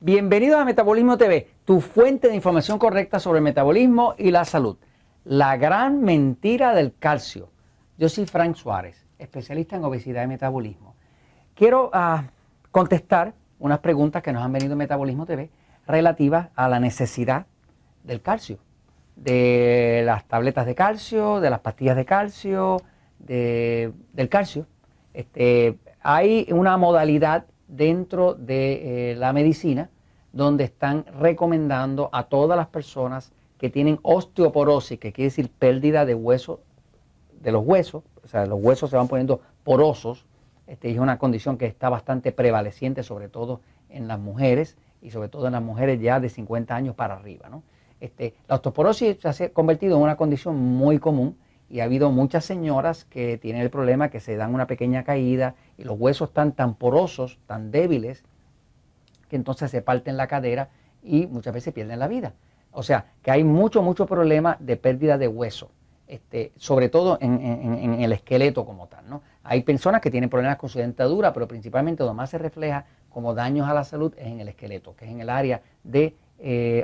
Bienvenidos a Metabolismo TV, tu fuente de información correcta sobre el metabolismo y la salud. La gran mentira del calcio. Yo soy Frank Suárez, especialista en obesidad y metabolismo. Quiero contestar unas preguntas que nos han venido en Metabolismo TV relativas a la necesidad del calcio, de las tabletas de calcio, de las pastillas de calcio, del calcio. Hay una modalidad dentro de la medicina donde están recomendando a todas las personas que tienen osteoporosis, que quiere decir pérdida de hueso, de los huesos, o sea, los huesos se van poniendo porosos. Es una condición que está bastante prevaleciente, sobre todo en las mujeres y sobre todo en las mujeres ya de 50 años para arriba, ¿no? La osteoporosis se ha convertido en una condición muy común y ha habido muchas señoras que tienen el problema que se dan una pequeña caída y los huesos están tan porosos, tan débiles, que entonces se parten la cadera y muchas veces pierden la vida. O sea, que hay mucho problema de pérdida de hueso, sobre todo en el esqueleto como tal, ¿no? Hay personas que tienen problemas con su dentadura, pero principalmente donde más se refleja como daños a la salud es en el esqueleto, que es en el área de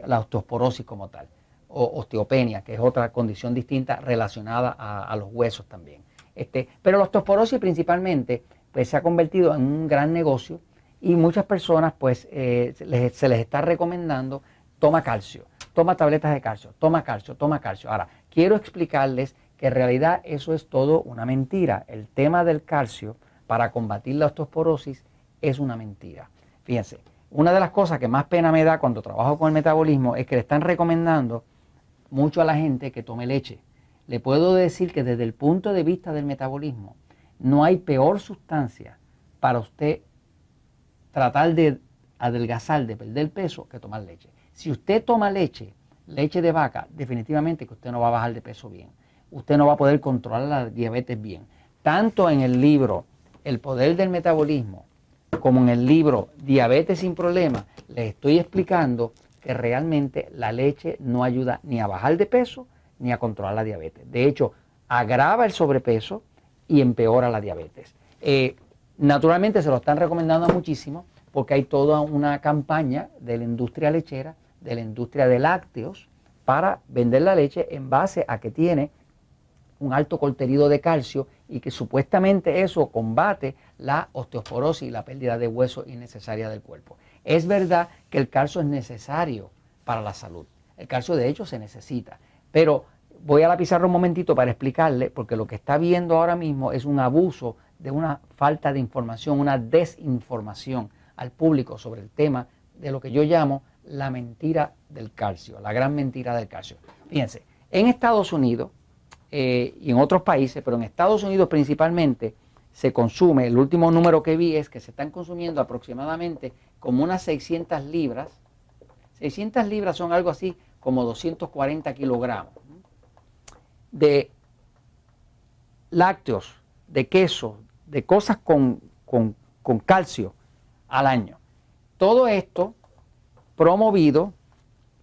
la osteoporosis como tal, o osteopenia, que es otra condición distinta relacionada a los huesos también. Pero la osteoporosis principalmente pues, se ha convertido en un gran negocio y muchas personas pues se les está recomendando toma calcio, toma tabletas de calcio, toma calcio, toma calcio. Ahora, quiero explicarles que en realidad eso es todo una mentira. El tema del calcio para combatir la osteoporosis es una mentira. Fíjense, una de las cosas que más pena me da cuando trabajo con el metabolismo es que le están recomendando mucho a la gente que tome leche. Le puedo decir que desde el punto de vista del metabolismo no hay peor sustancia para usted tratar de adelgazar, de perder peso, que tomar leche. Si usted toma leche de vaca, definitivamente que usted no va a bajar de peso bien. Usted no va a poder controlar la diabetes bien. Tanto en el libro El poder del metabolismo como en el libro Diabetes sin problemas, les estoy explicando que realmente la leche no ayuda ni a bajar de peso ni a controlar la diabetes. De hecho, agrava el sobrepeso y empeora la diabetes. Naturalmente se lo están recomendando muchísimo porque hay toda una campaña de la industria lechera, de la industria de lácteos, para vender la leche en base a que tiene un alto contenido de calcio y que supuestamente eso combate la osteoporosis y la pérdida de hueso innecesaria del cuerpo. Es verdad que el calcio es necesario para la salud. El calcio de hecho se necesita, pero voy a la pizarra un momentito para explicarle, porque lo que está viendo ahora mismo es un abuso de una falta de información, una desinformación al público sobre el tema de lo que yo llamo la mentira del calcio, la gran mentira del calcio. Fíjense, en Estados Unidos y en otros países, pero en Estados Unidos principalmente, se consume, el último número que vi es que se están consumiendo aproximadamente como unas 600 libras. 600 libras son algo así como 240 kilogramos de lácteos, de queso, de cosas con calcio al año. Todo esto promovido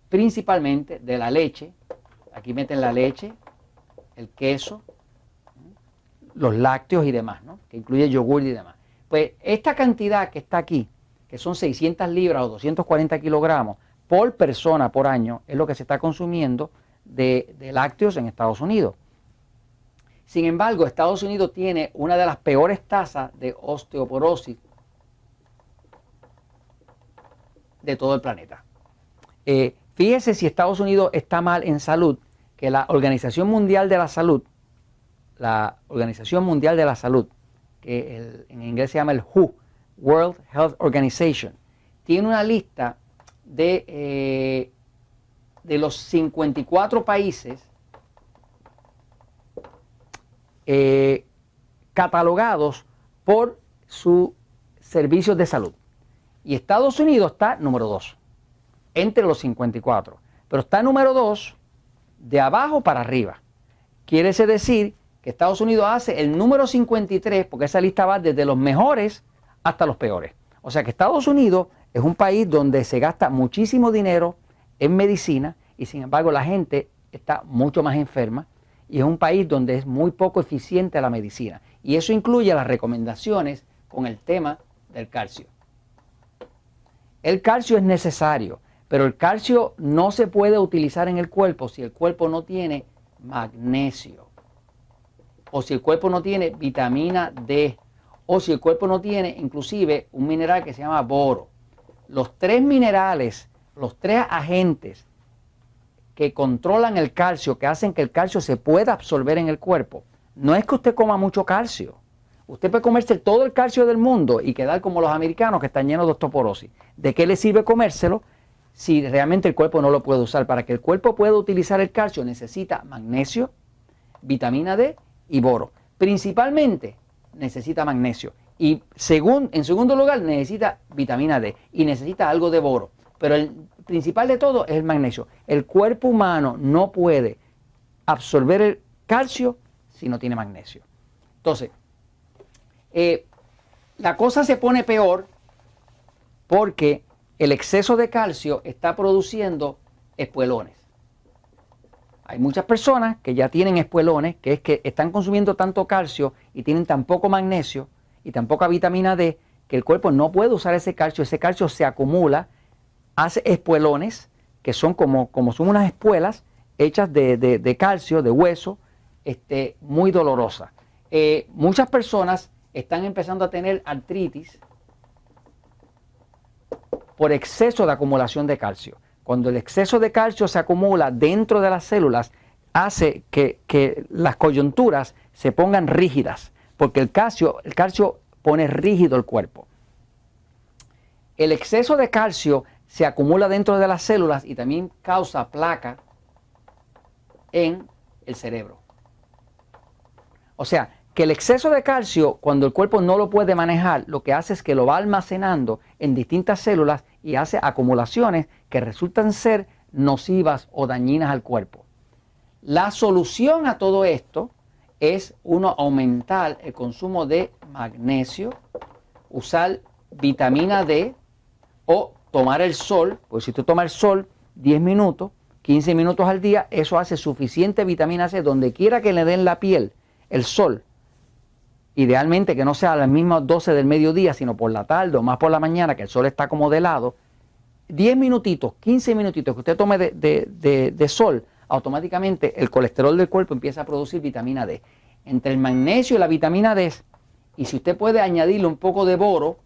principalmente de la leche. Aquí meten la leche, el queso, los lácteos y demás, ¿no? Que incluye yogur y demás. Pues esta cantidad que está aquí, que son 600 libras o 240 kilogramos por persona por año, es lo que se está consumiendo de lácteos en Estados Unidos. Sin embargo, Estados Unidos tiene una de las peores tasas de osteoporosis de todo el planeta. Fíjese si Estados Unidos está mal en salud, que la Organización Mundial de la Salud, que en inglés se llama el WHO, World Health Organization, tiene una lista de los 54 países catalogados por sus servicios de salud. Y Estados Unidos está número 2, entre los 54. Pero está número 2 de abajo para arriba. Quiere decir que Estados Unidos hace el número 53, porque esa lista va desde los mejores hasta los peores. O sea que Estados Unidos es un país donde se gasta muchísimo dinero en medicina y sin embargo la gente está mucho más enferma y es un país donde es muy poco eficiente la medicina. Y eso incluye las recomendaciones con el tema del calcio. El calcio es necesario, pero el calcio no se puede utilizar en el cuerpo si el cuerpo no tiene magnesio, o si el cuerpo no tiene vitamina D, o si el cuerpo no tiene inclusive un mineral que se llama boro. Los tres minerales, los tres agentes que controlan el calcio, que hacen que el calcio se pueda absorber en el cuerpo, no es que usted coma mucho calcio. Usted puede comerse todo el calcio del mundo y quedar como los americanos que están llenos de osteoporosis. ¿De qué le sirve comérselo si realmente el cuerpo no lo puede usar? Para que el cuerpo pueda utilizar el calcio necesita magnesio, vitamina D y boro. Principalmente necesita magnesio. Y en segundo lugar necesita vitamina D y necesita algo de boro. Pero el principal de todo es el magnesio. El cuerpo humano no puede absorber el calcio si no tiene magnesio. Entonces, la cosa se pone peor porque el exceso de calcio está produciendo espuelones. Hay muchas personas que ya tienen espuelones, que es que están consumiendo tanto calcio y tienen tan poco magnesio y tan poca vitamina D que el cuerpo no puede usar ese calcio se acumula, hace espuelones que son como son unas espuelas hechas de calcio, de hueso, muy dolorosas. Muchas personas están empezando a tener artritis por exceso de acumulación de calcio. Cuando el exceso de calcio se acumula dentro de las células, hace que las coyunturas se pongan rígidas, porque el calcio pone rígido el cuerpo. El exceso de calcio se acumula dentro de las células y también causa placa en el cerebro. O sea, que el exceso de calcio, cuando el cuerpo no lo puede manejar, lo que hace es que lo va almacenando en distintas células y hace acumulaciones que resultan ser nocivas o dañinas al cuerpo. La solución a todo esto es aumentar el consumo de magnesio, usar vitamina D o tomar el sol, porque si tú tomas el sol 10 minutos, 15 minutos al día, eso hace suficiente vitamina C donde quiera que le den la piel el sol. Idealmente que no sea a las mismas 12 del mediodía, sino por la tarde o más por la mañana, que el sol está como de lado. 10 minutitos, 15 minutitos que usted tome de sol, automáticamente el colesterol del cuerpo empieza a producir vitamina D. Entre el magnesio y la vitamina D, y si usted puede añadirle un poco de boro,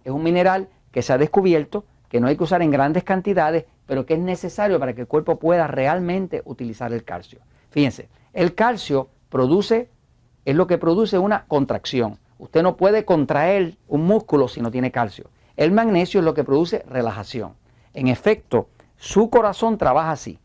es un mineral que se ha descubierto, que no hay que usar en grandes cantidades, pero que es necesario para que el cuerpo pueda realmente utilizar el calcio. Fíjense, el calcio es lo que produce una contracción. Usted no puede contraer un músculo si no tiene calcio. El magnesio es lo que produce relajación. En efecto, su corazón trabaja así.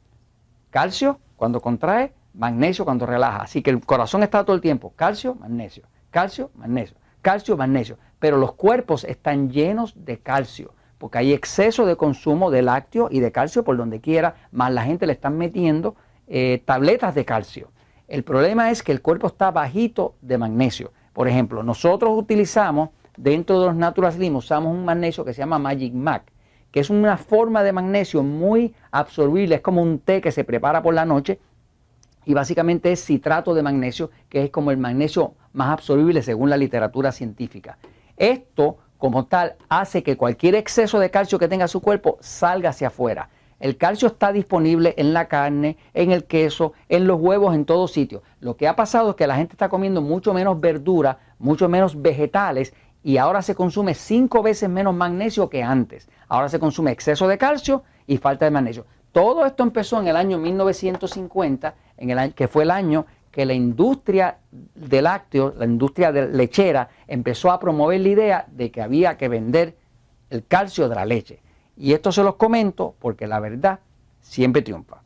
Calcio cuando contrae, magnesio cuando relaja. Así que el corazón está todo el tiempo. Calcio, magnesio, calcio, magnesio, calcio, magnesio. Pero los cuerpos están llenos de calcio, porque hay exceso de consumo de lácteos y de calcio por donde quiera, más la gente le están metiendo tabletas de calcio. El problema es que el cuerpo está bajito de magnesio. Por ejemplo, nosotros utilizamos, dentro de los Natural Slim, usamos un magnesio que se llama Magic Mag, que es una forma de magnesio muy absorbible, es como un té que se prepara por la noche y básicamente es citrato de magnesio, que es como el magnesio más absorbible según la literatura científica. Esto, como tal, hace que cualquier exceso de calcio que tenga su cuerpo salga hacia afuera. El calcio está disponible en la carne, en el queso, en los huevos, en todo sitio. Lo que ha pasado es que la gente está comiendo mucho menos verdura, mucho menos vegetales y ahora se consume 5 veces menos magnesio que antes. Ahora se consume exceso de calcio y falta de magnesio. Todo esto empezó en el año 1950, que fue el año que la industria de lácteos, la industria lechera, empezó a promover la idea de que había que vender el calcio de la leche. Y esto se los comento porque la verdad siempre triunfa.